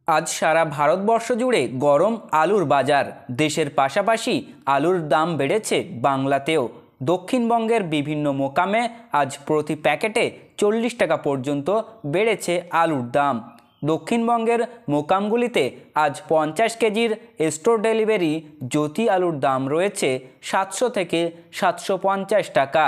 আজ সারা ভারতবর্ষ জুড়ে গরম আলুর বাজার। দেশের পাশাপাশি আলুর দাম বেড়েছে বাংলাতেও। দক্ষিণবঙ্গের বিভিন্ন মোকামে আজ প্রতি প্যাকেটে 40 টাকা পর্যন্ত বেড়েছে আলুর দাম। দক্ষিণবঙ্গের মোকামগুলিতে আজ 50 কেজির স্টোর ডেলিভারি জ্যোতি আলুর দাম রয়েছে 700 থেকে 750 টাকা।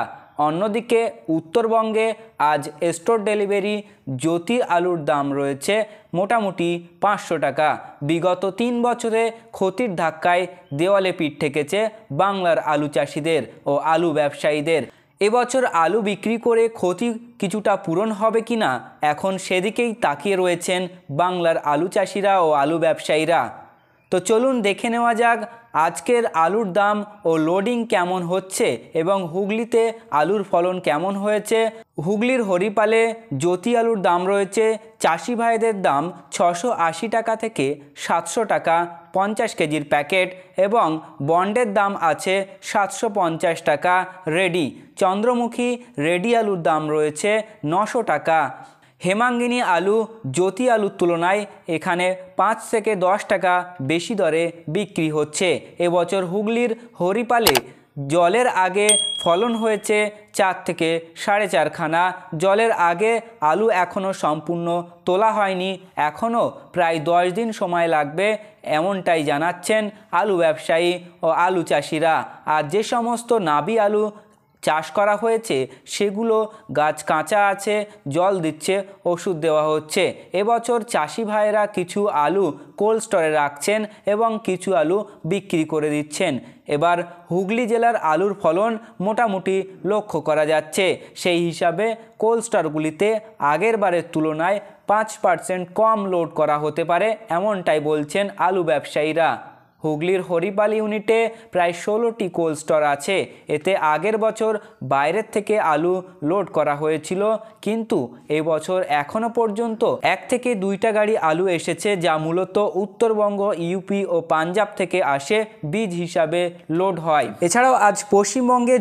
অন্যদিকে উত্তরবঙ্গে আজ স্টোর ডেলিভারি জ্যোতি আলুর দাম রয়েছে মোটামুটি 500 টাকা। বিগত 3 বছরে ক্ষতির ধাক্কায় দেওয়ালে পিঠ ঠেকেছে বাংলার আলু চাষিদের ও আলু ব্যবসায়ীদের। এবছর আলু বিক্রি করে ক্ষতি কিছুটা পূরণ হবে কিনা এখন সেদিকেই তাকিয়ে রয়েছেন বাংলার আলু চাষিরা ও আলু ব্যবসায়ীরা। তো চলুন দেখে নেওয়া যাক আজকের আলুর দাম ও লোডিং কেমন হচ্ছে এবং হুগলিতে আলুর ফলন কেমন হয়েছে। হুগলির হরিপালে জ্যোতি আলুর দাম রয়েছে চাষি ভাইদের দাম 680 টাকা থেকে 700 টাকা 50 কেজির প্যাকেট এবং বন্ডের দাম আছে 750 টাকা রেডি। চন্দ্রমুখী রেডি আলুর দাম রয়েছে 900 টাকা। হেমাঙ্গিনী আলু জ্যোতি আলুর তুলনায় এখানে 5 থেকে 10 টাকা বেশি দরে বিক্রি হচ্ছে। এবছর হুগলির হরিপালে জলের আগে ফলন হয়েছে 4 থেকে 4.5 খানা। জলের আগে আলু এখনও সম্পূর্ণ তোলা হয়নি, এখনও প্রায় 10 দিন সময় লাগবে এমনটাই জানাচ্ছেন আলু ব্যবসায়ী ও আলু চাষিরা। আর যে সমস্ত নাবি আলু চাষ করা হয়েছে সেগুলো গাছ কাঁচা আছে, জল দিচ্ছে, ওষুধ দেওয়া হচ্ছে। এবছর চাষি ভাইয়েরা কিছু আলু কোল্ড স্টোরে রাখছেন এবং কিছু আলু বিক্রি করে দিচ্ছেন। এবার হুগলি জেলার আলুর ফলন মোটামুটি লক্ষ্য করা যাচ্ছে। সেই হিসাবে কোল্ড স্টোরগুলিতে আগের বারের তুলনায় 5% কম লোড করা হতে পারে এমনটাই বলছেন আলু ব্যবসায়ীরা। হুগলির হরিপাল ইউনিটে প্রায় 16টি কোল্ড স্টোর আছে। এতে আগের বছর বাইরের থেকে আলু লোড করা হয়েছিল, কিন্তু এই বছর এখনও পর্যন্ত 1 থেকে 2টা গাড়ি আলু এসেছে, যা মূলত উত্তরবঙ্গ, ইউপি ও পাঞ্জাব থেকে আসে, বীজ হিসাবে লোড হয়। এছাড়াও আজ পশ্চিমবঙ্গে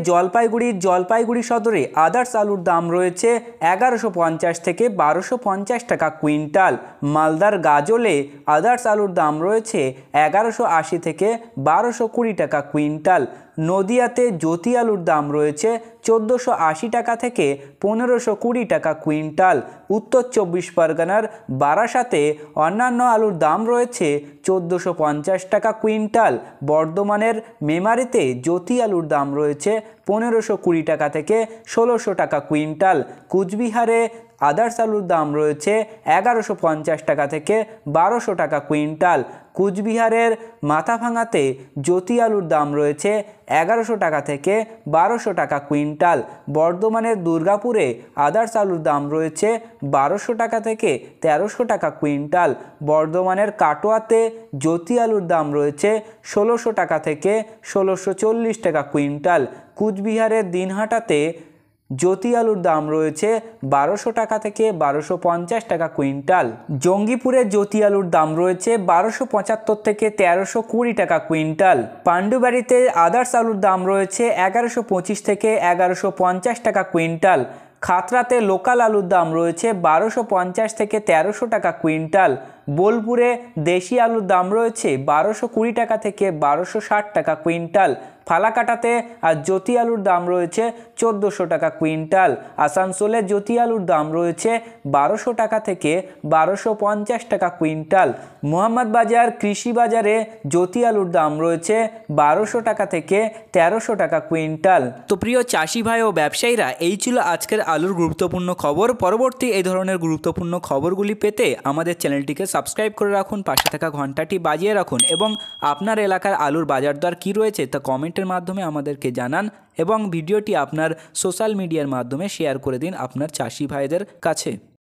জলপাইগুড়ি সদরে আদার্স আলুর দাম রয়েছে 1150 থেকে 1250 টাকা কুইন্টাল। মালদার গাজলে আদার্স আলুর দাম রয়েছে 1180 থেকে 1220 টাকা কুইন্টাল। নদিয়াতে জ্যোতি আলুর দাম রয়েছে 1480 টাকা থেকে 1520 টাকা কুইন্টাল। উত্তর 24 পরগনার বারাসাতে অন্যান্য আলুর দাম রয়েছে 1450 টাকা কুইন্টাল। বর্ধমানের মেমারিতে জ্যোতি আলুর দাম রয়েছে 1520 টাকা থেকে 1600 টাকা কুইন্টাল। কুচবিহারে আদার্স আলুর দাম রয়েছে 1150 টাকা থেকে 1200 টাকা কুইন্টাল। কুচবিহারের মাথাভাঙাতে জ্যোতি আলুর দাম রয়েছে 1100 টাকা থেকে 1200 টাকা কুইন্টাল। বর্ধমানের দুর্গাপুরে আদার্স আলুর দাম রয়েছে 1200 টাকা থেকে 1300 টাকা কুইন্টাল। বর্ধমানের কাটোয়াতে জ্যোতি আলুর দাম রয়েছে 1600 টাকা থেকে 1640 টাকা কুইন্টাল। কুচবিহারের দিনহাটাতে জ্যোতি আলুর দাম রয়েছে 1200 টাকা থেকে 1250 টাকা কুইন্টাল। জঙ্গিপুরে জ্যোতি আলুর দাম রয়েছে 1275 থেকে 1320 টাকা কুইন্টাল। পাণ্ডুবাড়িতে আদার্স আলুর দাম রয়েছে 1125 থেকে 1150 টাকা কুইন্টাল। খাতড়াতে লোকাল আলুর দাম রয়েছে 1250 থেকে 1300 টাকা কুইন্টাল। বোলপুরে দেশি আলুর দাম রয়েছে 1220 টাকা থেকে 1260 টাকা কুইন্টাল। ফালাকাটাতে আর জ্যোতি আলুর দাম রয়েছে 1400 টাকা কুইন্টাল। আসানসোলে জ্যোতি আলুর দাম রয়েছে 1200 টাকা থেকে 1250 টাকা কুইন্টাল। মোহাম্মদবাজার কৃষি বাজারে জ্যোতি আলুর দাম রয়েছে 1200 টাকা থেকে 1300 টাকা কুইন্টাল। তো প্রিয় চাষি ভাই ও ব্যবসায়ীরা, এই ছিল আজকের আলুর গুরুত্বপূর্ণ খবর। পরবর্তী এই ধরনের গুরুত্বপূর্ণ খবরগুলি পেতে আমাদের চ্যানেলটিকে সাবস্ক্রাইব করে রাখুন, পাশে থাকা ঘন্টাটি বাজিয়ে রাখুন এবং আপনার এলাকার আলুর বাজার দর কী রয়েছে তা কমেন্টের মাধ্যমে আমাদেরকে জানান এবং ভিডিওটি আপনার সোশ্যাল মিডিয়ার মাধ্যমে শেয়ার করে দিন আপনার চাষি ভাইদের কাছে।